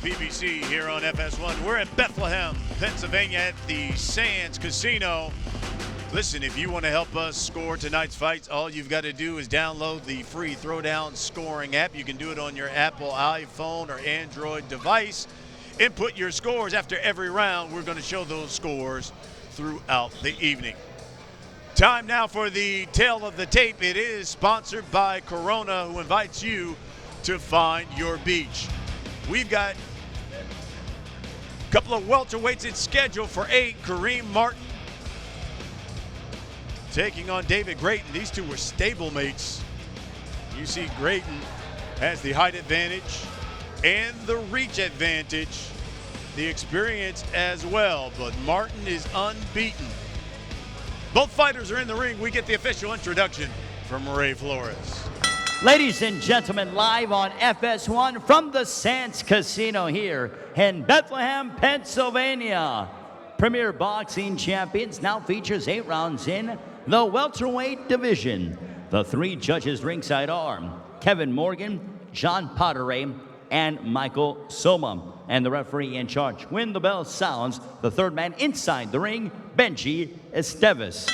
PBC here on FS1. We're in Bethlehem, Pennsylvania at the Sands Casino. Listen, if you want to help us score tonight's fights, all you've got to do is download the free Throwdown scoring app. You can do it on your Apple iPhone or Android device. Input your scores after every round. We're going to show those scores throughout the evening. Time now for the tail of the tape. It is sponsored by Corona, who invites you to find your beach. We've got a couple of welterweights in schedule for 8. Kareem Martin taking on David Grayton. These two were stablemates. You see Grayton has the height advantage and the reach advantage, the experience as well, but Martin is unbeaten. Both fighters are in the ring. We get the official introduction from Ray Flores. Ladies and gentlemen, live on FS1 from the Sands Casino here in Bethlehem, Pennsylvania. Premier Boxing Champions now features 8 rounds in the welterweight division. The 3 judges ringside are Kevin Morgan, John Potteray, and Michael Soma. And the referee in charge, when the bell sounds, the third man inside the ring, Benji Esteves.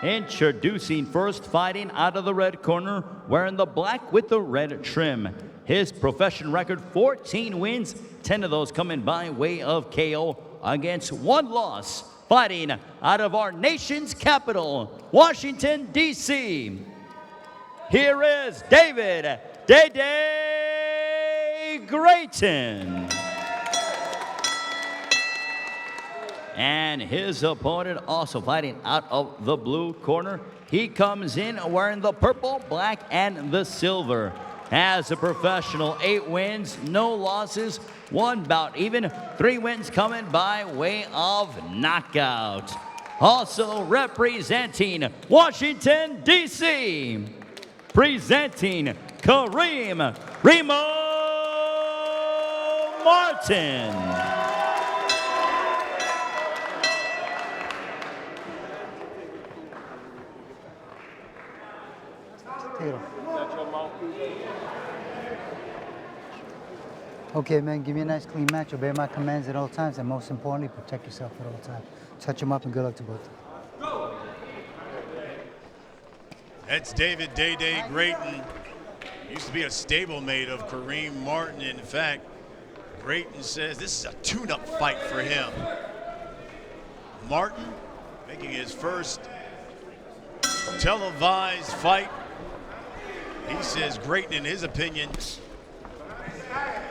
Introducing first, fighting out of the red corner, wearing the black with the red trim. His profession record, 14 wins, 10 of those coming by way of KO against 1 loss. Fighting out of our nation's capital, Washington, D.C. Here is David Grayton. And his opponent also fighting out of the blue corner. He comes in wearing the purple, black, and the silver. As a professional, 8 wins, no losses, 1 bout, even 3 wins coming by way of knockout. Also representing Washington, D.C., presenting Kareem Martin. Okay, man, give me a nice clean match. Obey my commands at all times, and most importantly, protect yourself at all times. Touch them up, and good luck to both. That's David Grayton. Used to be a stablemate of Kareem Martin. In fact, Grayton says this is a tune-up fight for him. Martin making his first televised fight. He says Grayton, in his opinion,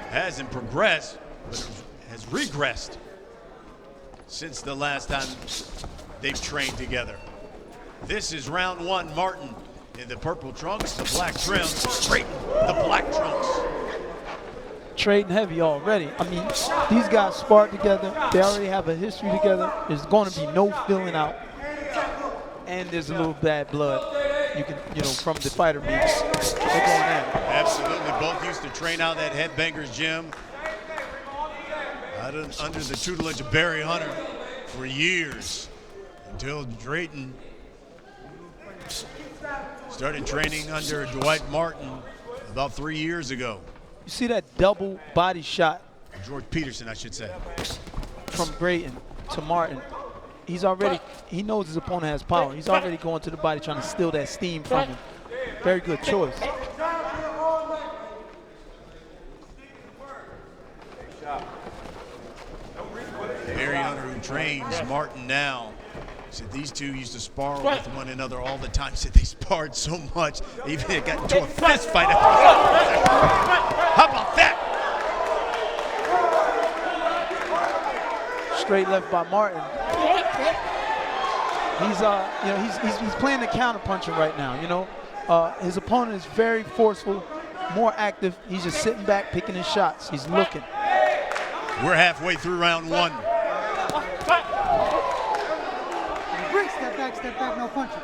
hasn't progressed, but has regressed since the last time they've trained together. This is round 1. Martin in the purple trunks, the black trim. Grayton, the black trunks. Trading heavy already. I mean, these guys sparred together. They already have a history together. There's going to be no filling out. And there's a little bad blood. You can, from the fighter meets. They're going at it. Absolutely. Both used to train out at Headbangers Gym under the tutelage of Barry Hunter for years, until Grayton started training under Dwight Martin about 3 years ago. You see that double body shot? George Peterson, I should say. From Grayton to Martin. He knows his opponent has power. He's already going to the body trying to steal that steam from him. Very good choice. Barry Hunter, who trains Martin now, said these two used to spar with one another all the time. Said they sparred so much, they even got into a fist fight. How about that? Straight left by Martin. He's playing the counter punching right now. His opponent is very forceful, more active. He's just sitting back, picking his shots. He's looking. We're halfway through round 1. Step back, no punching.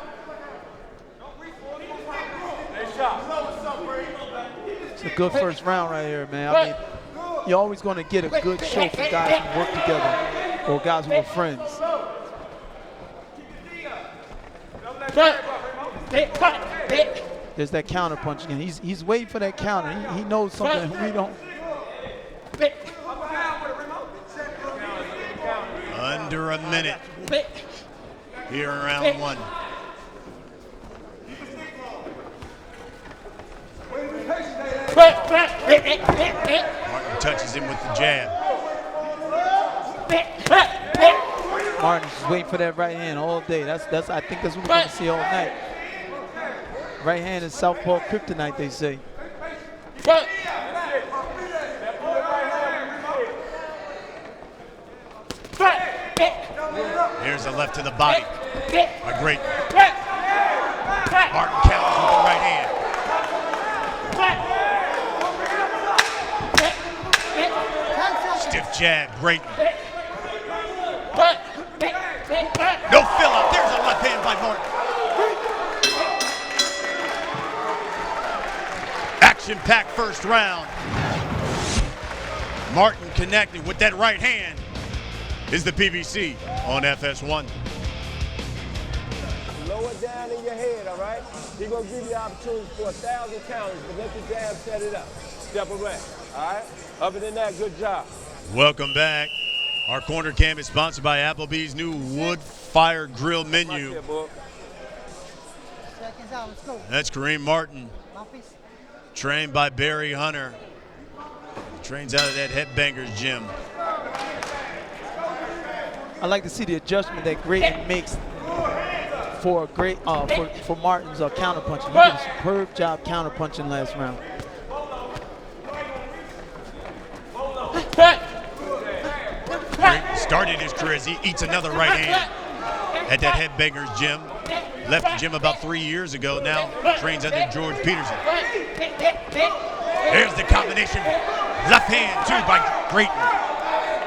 It's a good first round right here, man. I mean, you're always going to get a good show for guys who work together or guys who are friends. There's that counter punch again. He's waiting for that counter. He knows something we don't. Under a minute here in round one. Martin touches him with the jab. Martin's just waiting for that right hand all day. I think that's what we're going to see all night. Right hand is southpaw kryptonite, they say. Here's a left to the body. A great. Martin counters with the right hand. Stiff jab, Grayton. No fill up. There's a left hand by Martin. Action-packed first round. Martin connecting with that right hand is the PBC on FS1. Lower down in your head, all right? He's going to give you opportunities for 1,000 counters, but let the jab set it up. Step away, all right? Other than that, good job. Welcome back. Our corner cam is sponsored by Applebee's new wood-fired grill menu. Seconds out, let's go. That's Kareem Martin, Mouthpiece. trained by Barry Hunter. Trains out of that Headbangers gym. I like to see the adjustment that Grayton makes for for Martin's counterpunching. He did a superb job counterpunching last round. Grayton started his career as he eats another right hand at that Headbangers gym. Left the gym about 3 years ago. Now trains under George Peterson. There's the combination. Left hand, too, by Grayton.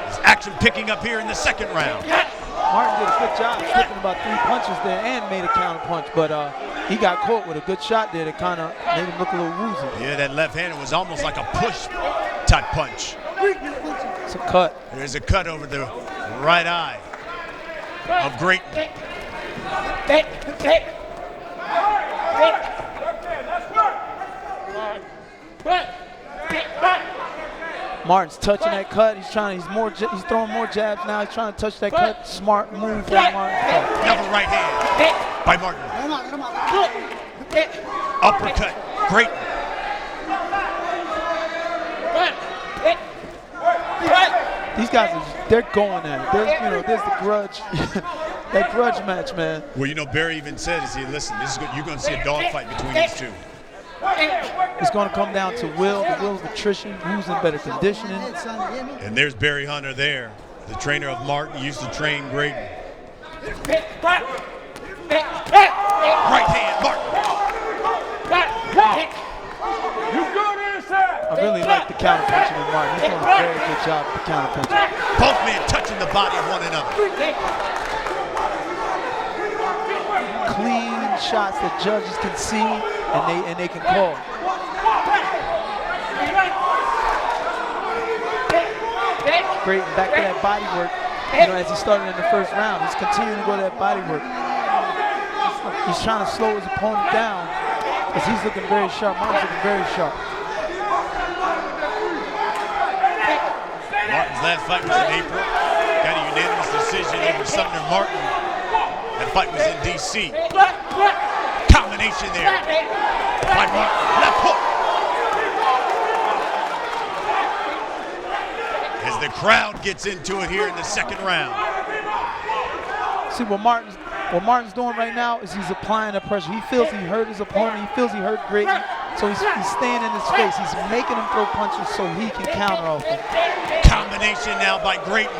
His action picking up here in the second round. Martin did a good job slipping about 3 punches there and made a counter punch, but he got caught with a good shot there that kind of made him look a little woozy. Yeah, that left hand was almost like a push type punch. It's a cut. There's a cut over the right eye of Grayton. Martin's touching that cut. He's throwing more jabs now. He's trying to touch that cut. Smart move by Martin. Another right hand by Martin. Uppercut, Grayton. These guys they're going at it. There's the grudge, that grudge match, man. Well, Barry even said, listen, this is good. You're going to see a dogfight between these two. It's going to come down to the will of attrition, who's in better conditioning. And there's Barry Hunter there, the trainer of Martin, used to train Grayton. Right hand, Martin. I really like the counter punching with Martin. He's doing a very good job with the counter punching. Both men touching the body of one another. Clean shots that judges can see and they can call. Grayton back to that body work. As he started in the first round, he's continuing to go to that body work. He's trying to slow his opponent down because he's looking very sharp. Martin's looking very sharp. Martin's last fight was in April. Got a unanimous decision over Sumner Martin. That fight was in D.C. Combination there by Martin. Left hook. As the crowd gets into it here in the second round. See what Martin's doing right now is he's applying the pressure. He feels he hurt his opponent. He feels he hurt Grayton. So he's staying in his face. He's making him throw punches so he can counter off him. Combination now by Grayton.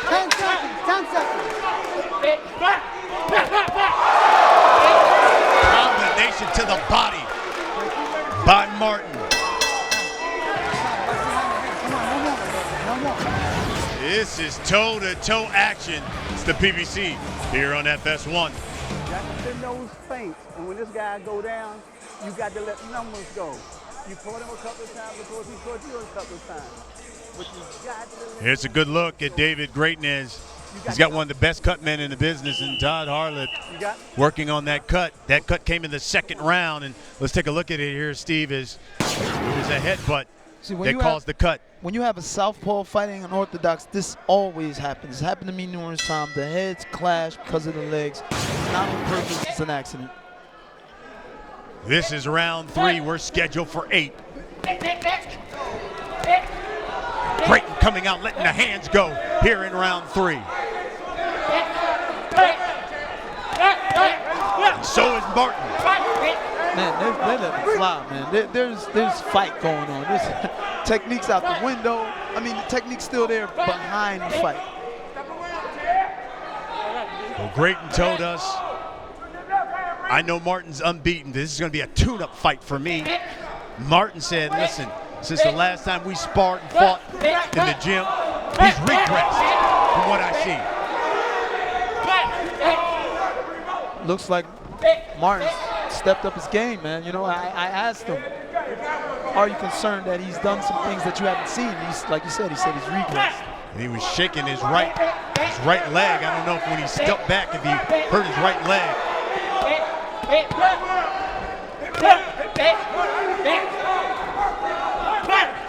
10 seconds, 10 seconds. Combination to the body by Martin. This is toe-to-toe action. It's the PBC here on FS1. You got to send those feints, and when this guy go down, you got to let the numbers go. You caught him a couple of times because he caught you a couple of times. But you got to let Here's a good look at David Grayton as He's got one of the best cut men in the business, and Todd Harlett working on that cut. That cut came in the second round, and let's take a look at it here, Steve. It was a headbutt that caused the cut. When you have a southpaw fighting an orthodox, this always happens. It's happened to me numerous times. The heads clash because of the legs. It's not on purpose, it's an accident. This is round 3. We're scheduled for 8. Grayton coming out, letting the hands go here in round 3. And so is Martin. Man, they let him fly, man. There's fight going on. There's techniques out the window. I mean, the technique's still there behind the fight. Well, Grayton told us, I know Martin's unbeaten. This is going to be a tune-up fight for me. Martin said, listen, since the last time we sparred and fought in the gym, he's regressed from what I see. Looks like Martin stepped up his game, man. You know, I asked him, are you concerned that he's done some things that you haven't seen? He's, like you said, he's regressed. And he was shaking his right leg. I don't know if when he stepped back, if he hurt his right leg.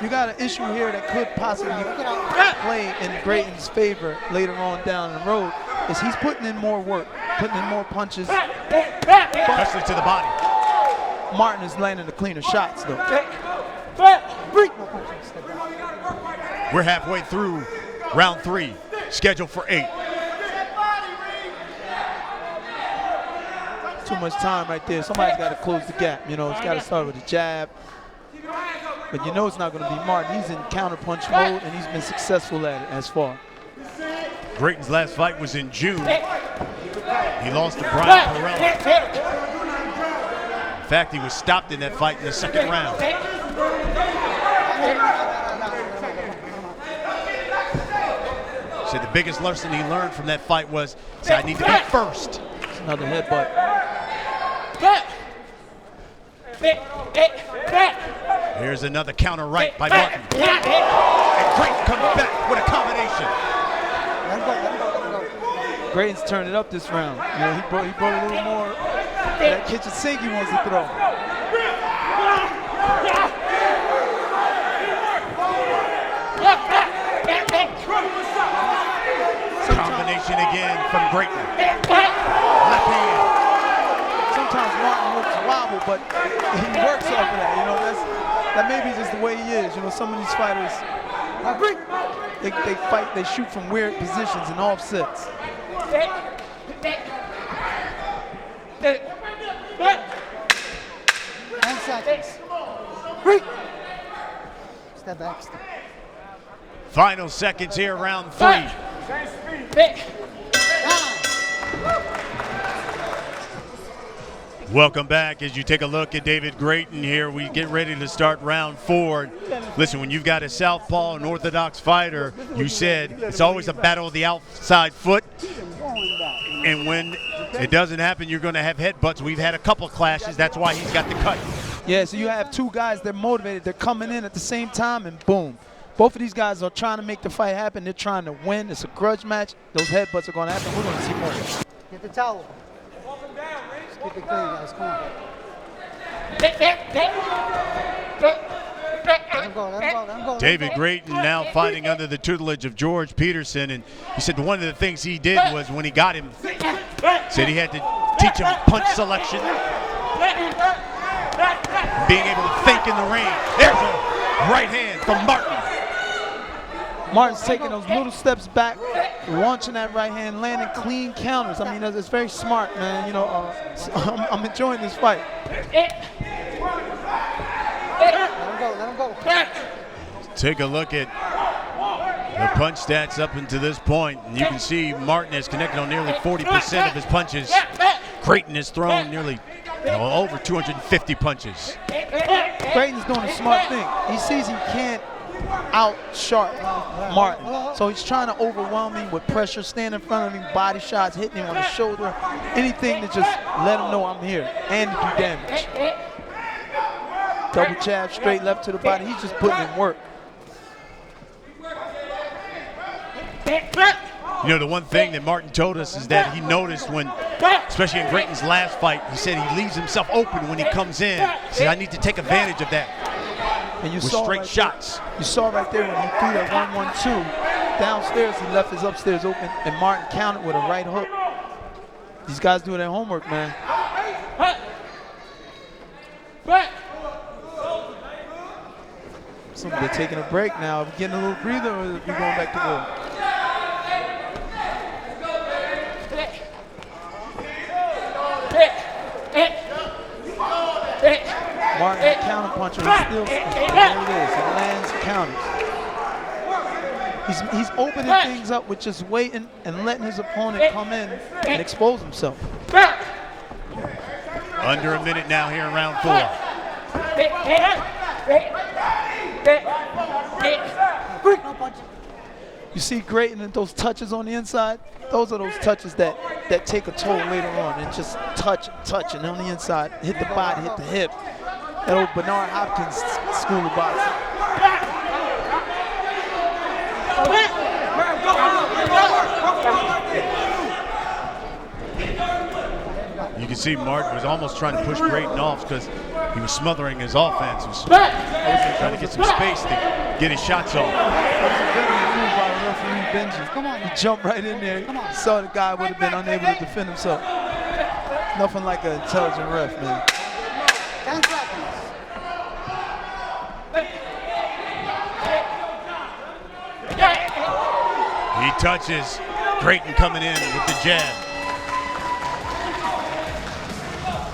You got an issue here that could possibly play in Grayton's favor later on down the road, is he's putting in more work, putting in more punches. Especially to the body. Martin is landing the cleaner shots, though. We're halfway through round 3, scheduled for 8. Too much time right there. Somebody's got to close the gap. You know, it's got to start with a jab. But you know it's not going to be Martin. He's in counter-punch mode, and he's been successful at it as far. Grayton's last fight was in June. He lost to Brian Perrella. In fact, he was stopped in that fight in the second round. Said the biggest lesson he learned from that fight was, I need to be first. It's another headbutt. Here's another counter right by Martin. And Grayton comes back with a combination. Grayton's turned it up this round. You know, he brought a little more that kitchen sink he wants to throw. Combination again from Grayton. Left hand. Sometimes Martin looks wobble, but he works off of that. You know, that may be just the way he is. You know, some of these fighters, they fight, they shoot from weird positions and offsets. 10 seconds. Step back. Final seconds here, round 3. Welcome back. As you take a look at David Grayton here, we get ready to start round 4. Listen, when you've got a southpaw, an orthodox fighter, you said it's always a battle of the outside foot. And when it doesn't happen, you're going to have headbutts. We've had a couple clashes. That's why he's got the cut. Yeah, so you have two guys, they're motivated. They're coming in at the same time, and boom. Both of these guys are trying to make the fight happen. They're trying to win. It's a grudge match. Those headbutts are going to happen. We're going to see more. Get the towel. Just keep it clean, guys. Come on. Let him go, let him go, let him go. David Grayton now fighting under the tutelage of George Peterson, and he said one of the things he did was when he got him, said he had to teach him punch selection, being able to think in the ring. There's a right hand from Martin. Martin's taking those little steps back, launching that right hand, landing clean counters. I mean, it's very smart, man. You know, I'm enjoying this fight. Let him go. Take a look at the punch stats up until this point, and you can see Martin has connected on nearly 40% of his punches. Grayton has thrown nearly over 250 punches. Grayton's doing a smart thing. He sees he can't out-sharp Martin, so he's trying to overwhelm him with pressure, stand in front of him, body shots, hitting him on the shoulder, anything to just let him know I'm here and to do damage. Double jab, straight left to the body. He's just putting in work. You know, the one thing that Martin told us is that he noticed when, especially in Grayton's last fight, he said he leaves himself open when he comes in. He said, I need to take advantage of that. And you with saw straight right shots. You saw right there when he threw that 1-1-2 downstairs, he left his upstairs open, and Martin countered with a right hook. These guys do their homework, man. So they're taking a break now. Are we getting a little breather, or are we going back to war? Martin, the counter puncher, is still, there it is, he lands counters. He's opening things up with just waiting and letting his opponent come in and expose himself. Under a minute now here in round 4. You see Grayton and those touches on the inside? Those are those touches that take a toll later on, and just touch, and on the inside, hit the body, hit the hip. That old Bernard Hopkins school of boxing. You can see Martin was almost trying to push Grayton off because he was smothering his offense. He was trying to get some space to get his shots off. That was a very good move by the referee, Benji. Come on, he jumped right in there. Saw the guy would have been unable to defend himself. Nothing like an intelligent ref, man. 10 seconds. He touches. Grayton coming in with the jab.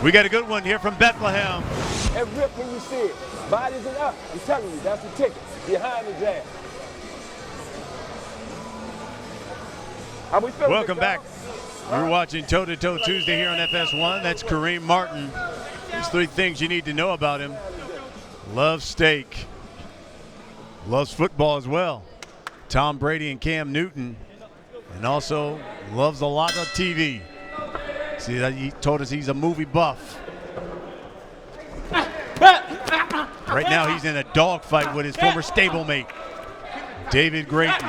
We got a good one here from Bethlehem. And rip when you see it. Bodies and up. I'm telling you, that's the ticket. Behind the jab. How we feeling? Welcome back. We're watching Toe to Toe Tuesday here on FS1. That's Kareem Martin. There's 3 things you need to know about him. Loves steak. Loves football as well. Tom Brady and Cam Newton. And also loves a lot of TV. See, he told us he's a movie buff. Right now he's in a dogfight with his former stablemate, David Grayton.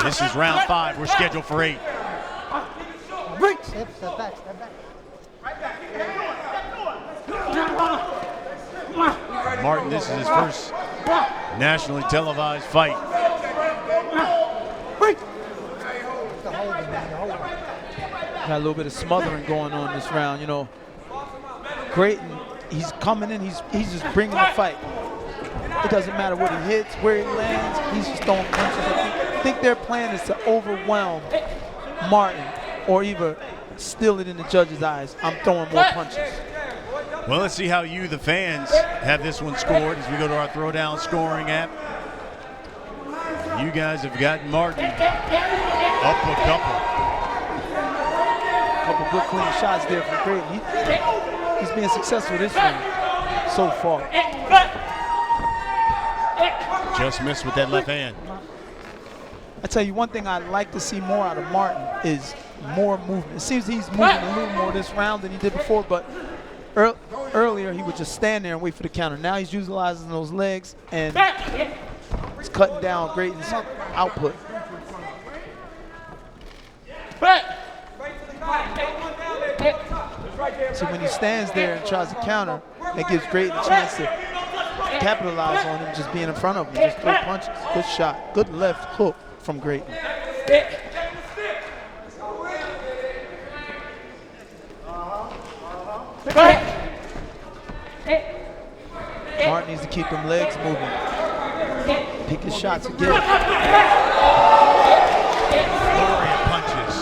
This is round 5. We're scheduled for 8. Step back, step back. Martin, this is his first nationally televised fight. Got a little bit of smothering going on this round. You know, Grayton, he's coming in, he's just bringing the fight. It doesn't matter what he hits, where he lands, he's just throwing punches. I think their plan is to overwhelm Martin or either steal it in the judge's eyes. I'm throwing more punches. Well, let's see how you, the fans, have this one scored as we go to our Throwdown scoring app. You guys have gotten Martin up a couple. Couple good clean shots there from Grayton. He's being successful this round so far. Just missed with that left hand. I tell you, one thing I'd like to see more out of Martin is more movement. It seems he's moving a little more this round than he did before, but earlier he would just stand there and wait for the counter. Now he's utilizing those legs and he's cutting down Grayton's output. So when he stands there and tries to counter, that gives Grayton a chance to capitalize on him just being in front of him, just throw punches. Good shot, good left hook from Grayton. Martin needs to keep them legs moving. Pick his shots again. Flurry of punches.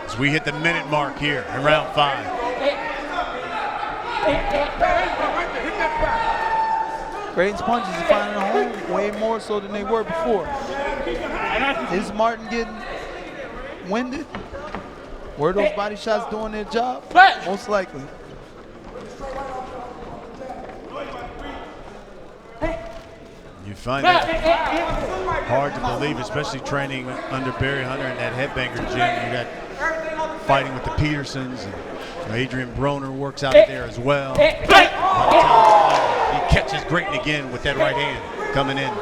As we hit the minute mark here in round 5. Grayton's punches are finding a home way more so than they were before. Is Martin getting winded? Were those body shots doing their job? Most likely. You find that hard to believe, especially training under Barry Hunter in that headbanger gym. You got fighting with the Petersons, and Adrian Broner works out there as well. He catches Grayton again with that right hand coming in.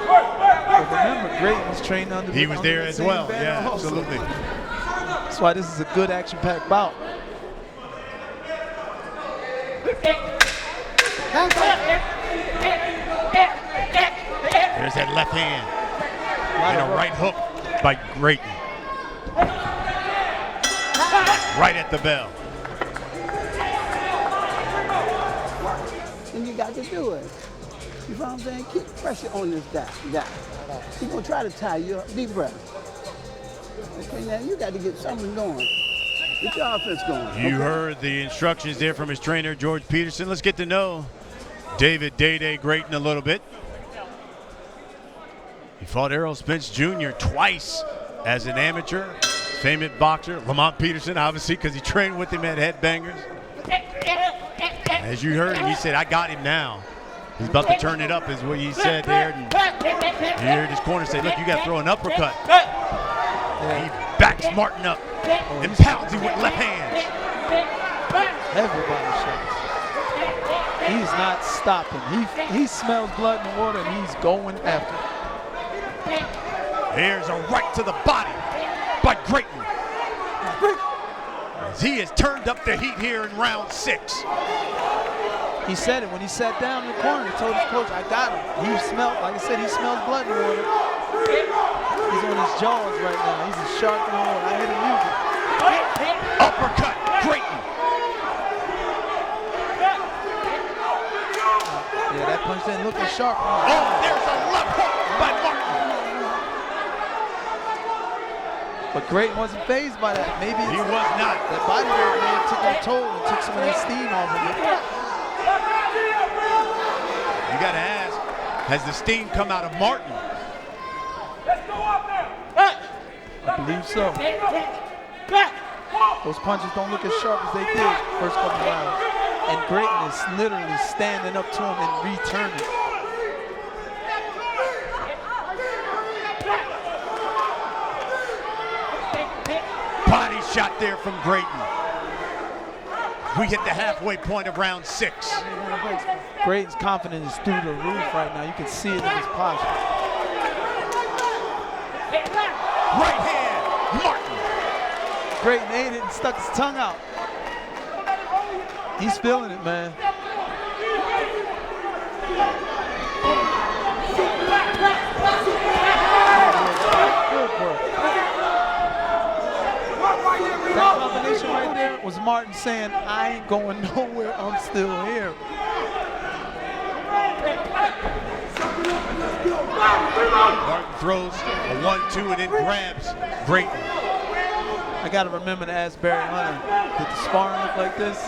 But remember, Grayton was trained under He was under there the as same well. banner Yeah, also. absolutely. That's why this is a good action-packed bout. There's that left hand and a right hook by Grayton. Right at the bell. And you got to do it. You know what I'm saying? Keep pressure on this guy. He's going to try to tie you up. Deep breath. Okay, now you got to get something going. Get your offense going. You heard the instructions there from his trainer, George Peterson. Let's get to know David Day Grayton a little bit. He fought Errol Spence Jr. twice as an amateur. Famous boxer, Lamont Peterson, obviously, because he trained with him at Headbangers. As you heard him, he said, I got him now. He's about to turn it up, is what he said there. And you heard his corner say, look, you got to throw an uppercut. He backs Martin up and pounds him with left hands. Everybody shots. He's not stopping. He smells blood in the water and he's going after it. Here's a right to the body by Grayton. As he has turned up the heat here in round 6. He said it when he sat down in the corner. He told his coach, I got him. He smelled, like I said, he smells blood in the water. He's on his jaws right now. He's a shark in the water. I hear the music. Uppercut, Grayton. Yeah, that punch didn't look as sharp. Oh, there's a left hook by Martin. But Grayton wasn't fazed by that. Maybe He was not. that body weight may have taken a toll and took some of that steam off of it. You got to ask, has the steam come out of Martin? I believe so. Those punches don't look as sharp as they did first couple rounds. And Grayton is literally standing up to him and returning. Body shot there from Grayton. We hit the halfway point of round 6. Grayton's confidence is through the roof right now. You can see it in his posture. Right hand, Martin. Grayton ate it and stuck his tongue out. He's feeling it, man. Good work. That combination right there was Martin saying, I ain't going nowhere, I'm still here. Martin throws a 1-2 and then grabs Grayton. I got to remember to ask Barry Hunter, did the sparring look like this?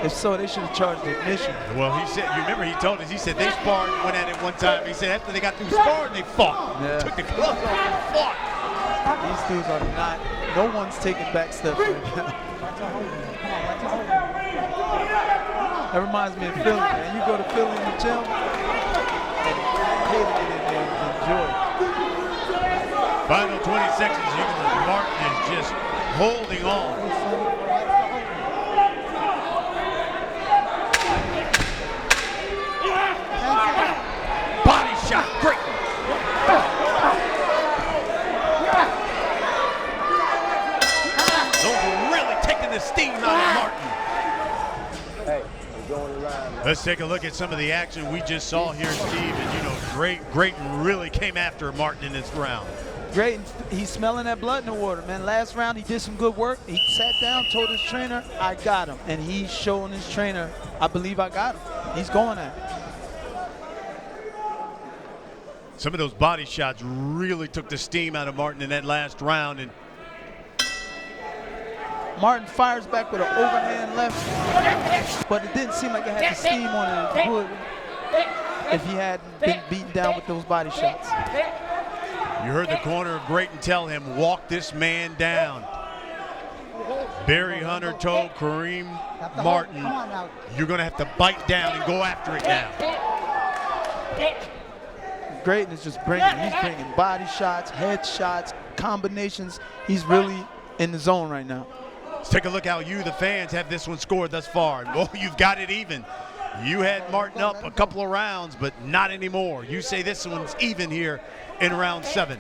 If so, they should have charged admission. Well, he said, you remember he told us, he said they sparred, went at it one time. He said after they got through sparring, they fought. Yeah. Took the gloves off and fought. These dudes are not, no one's taking back steps right now. That reminds me of Philly, man. You go to Philly in the gym and pay to get in there and enjoy it. Final 20 seconds. You can, Martin is just holding on. Body shot, Grayton. Those are really taking the steam out of Martin. Hey, I'm going around. Let's take a look at some of the action we just saw here, Steve. And you know, Grayton really came after Martin in this round. Grayton, he's smelling that blood in the water, man. Last round, he did some good work. He sat down, told his trainer, I got him. And he's showing his trainer, I believe I got him. He's going at it. Some of those body shots really took the steam out of Martin in that last round. And Martin fires back with an overhand left, but it didn't seem like it had the steam on it as it would if he hadn't been beaten down with those body shots. you heard the corner of Grayton tell him, walk this man down. Barry Hunter told Kareem Martin, you're going to have to bite down and go after it now. Grayton is just he's bringing body shots, head shots, combinations. He's really in the zone right now. Let's take a look how you, the fans, have this one scored thus far. Oh, you've got it even. You had Martin up a couple of rounds, but not anymore. You say this one's even here in round 7.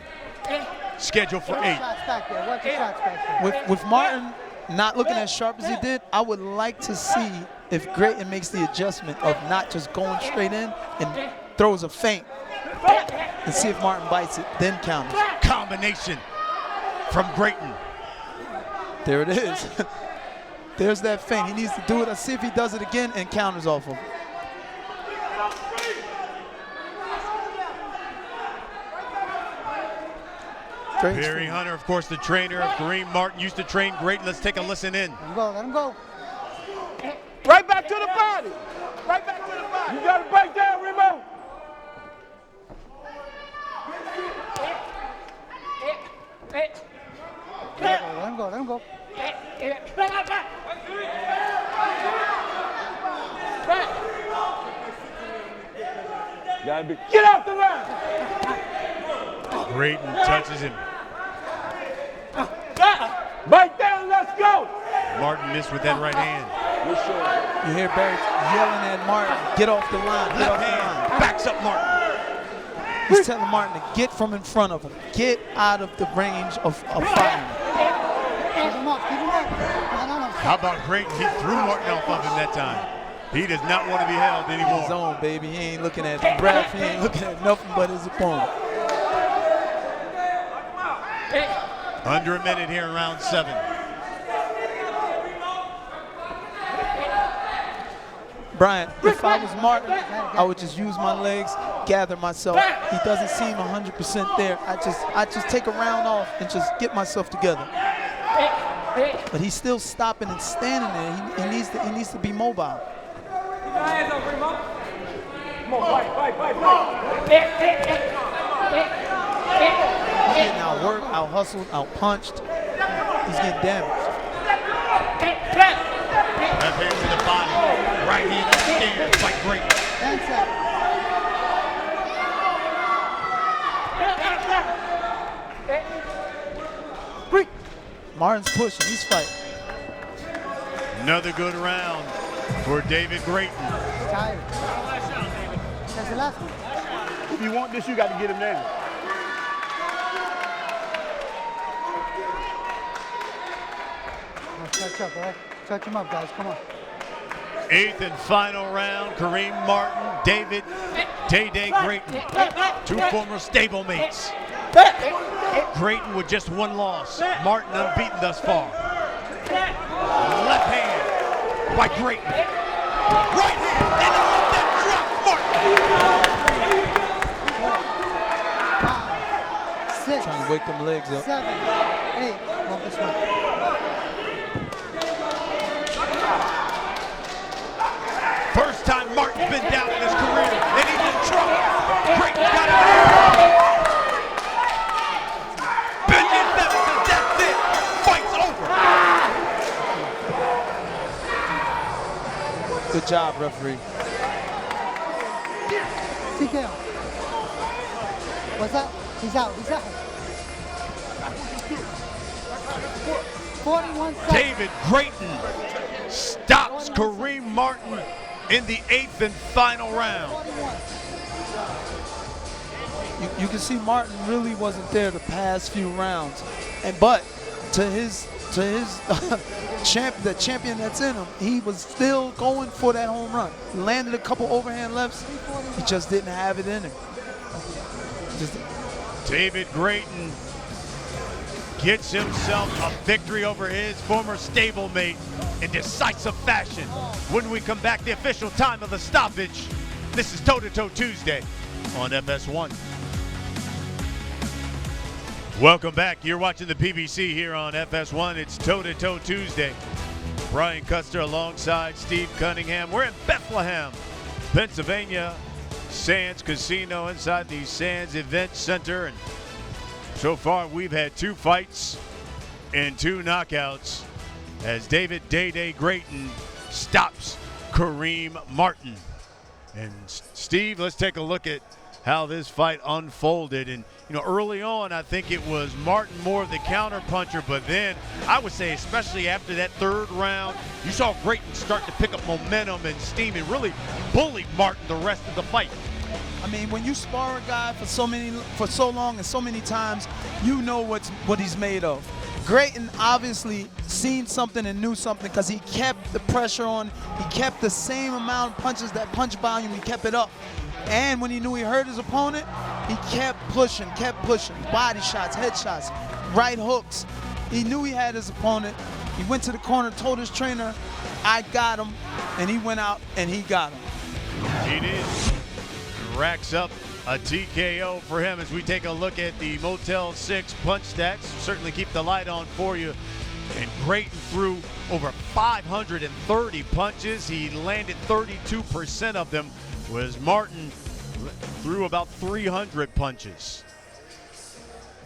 Scheduled for 8. Shots back there. Watch your shots back there. With Martin not looking as sharp as he did, I would like to see if Grayton makes the adjustment of not just going straight in and throws a feint and see if Martin bites it, then counters. Combination from Grayton. There it is. There's that feint. He needs to do it. Let's see if he does it again and counters off of it. Barry Hunter, of course, the trainer of Kareem Martin, used to train Grayton. Let's take a listen in. Let him go. Let him go. Right back to the body. Right back to the body. You got to break down, Remo. Let him go. Let him go. Gotta be. Get off the line. Grayton touches him. Bite down, let's go. Martin missed with that right hand. You hear Barry yelling at Martin, get off the line, get off Left the hand line. backs up Martin. He's telling Martin to get from in front of him, get out of the range of firing. Keep him up. Keep him up. No. How about Grayton? He threw Martin off of him that time. He does not want to be held His anymore. zone, baby. He ain't looking at the breath. He ain't looking at nothing but his opponent. Under a minute here in round 7. Brian, if I was Martin, I would just use my legs, gather myself. He doesn't seem 100% there. I just take a round off and just get myself together. But he's still stopping and standing there. He needs to be mobile. He's getting out-worked, out-hustled, out-punched. He's getting damaged. Left hand to the body. Right hand upstairs by Grayton. Hands up. Martin's pushing. He's fighting. Another good round for David Grayton. He's tired. That's the last one. If you want this, you got to get him down. Touch up, all right? Touch him up, guys. Come on. 8th and final round. Kareem Martin, David Day Grayton. 2 former stablemates. Grayton with just 1 loss. Martin unbeaten thus far. Left hand by Grayton. Right hand into that drop, Martin. 5, 6, Trying to wake them legs up. 7, 8. Come this way. First time Martin's been down in his career, and he's in trouble. Grayton got it. Benji Neville, that's it. Fight's over. Good job, referee. TKO. What's that? He's out. He's out. 41 seconds. David Grayton stops Kareem Martin in the 8th and final round. 41. You can see Martin really wasn't there the past few rounds, but to his the champion that's in him, he was still going for that home run. He landed a couple overhand lefts, he just didn't have it in him. David Grayton gets himself a victory over his former stablemate in decisive fashion. When we come back, the official time of the stoppage. This is Toe to Toe Tuesday on FS1. Welcome back. You're watching the PBC here on FS1. It's Toe to Toe Tuesday. Brian Custer alongside Steve Cunningham. We're in Bethlehem, Pennsylvania, Sands Casino inside the Sands Event Center. And so far, we've had 2 fights and 2 knockouts as David Day Grayton stops Kareem Martin. And Steve, let's take a look at how this fight unfolded. And, you know, early on, I think it was Martin more of the counter puncher, but then I would say, especially after that third round, you saw Grayton start to pick up momentum and steam and really bullied Martin the rest of the fight. I mean, when you spar a guy for so long and so many times, you know what he's made of. Grayton obviously seen something and knew something because he kept the pressure on. He kept the same amount of punches, that punch volume, he kept it up. And when he knew he hurt his opponent, he kept pushing. Body shots, head shots, right hooks. He knew he had his opponent. He went to the corner, told his trainer, I got him, and he went out and he got him. He did. Racks up a TKO for him as we take a look at the Motel 6 punch stats. Certainly keep the light on for you. And Grayton threw over 530 punches. He landed 32% of them, whereas Martin threw about 300 punches.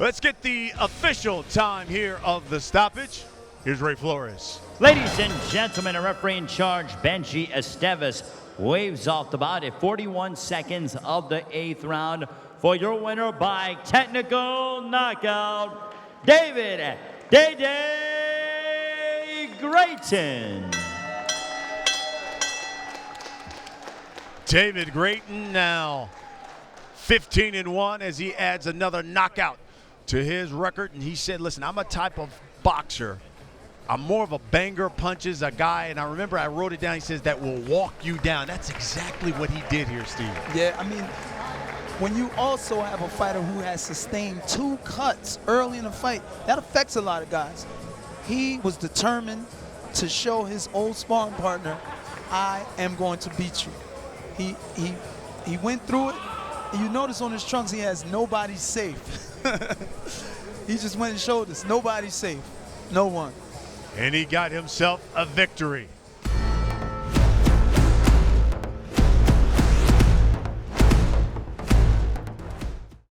Let's get the official time here of the stoppage. Here's Ray Flores. Ladies and gentlemen, a referee in charge, Benji Esteves, waves off the bout at 41 seconds of the 8th round for your winner by technical knockout, David Grayton. David Grayton now 15-1 as he adds another knockout to his record. And he said, listen, I'm a type of boxer. I'm more of a banger punches, a guy, and I remember I wrote it down, he says, that will walk you down. That's exactly what he did here, Steve. Yeah, I mean, when you also have a fighter who has sustained 2 cuts early in the fight, that affects a lot of guys. He was determined to show his old sparring partner, I am going to beat you. He went through it, and you notice on his trunks he has nobody safe. He just went and showed us, nobody's safe, no one. And he got himself a victory.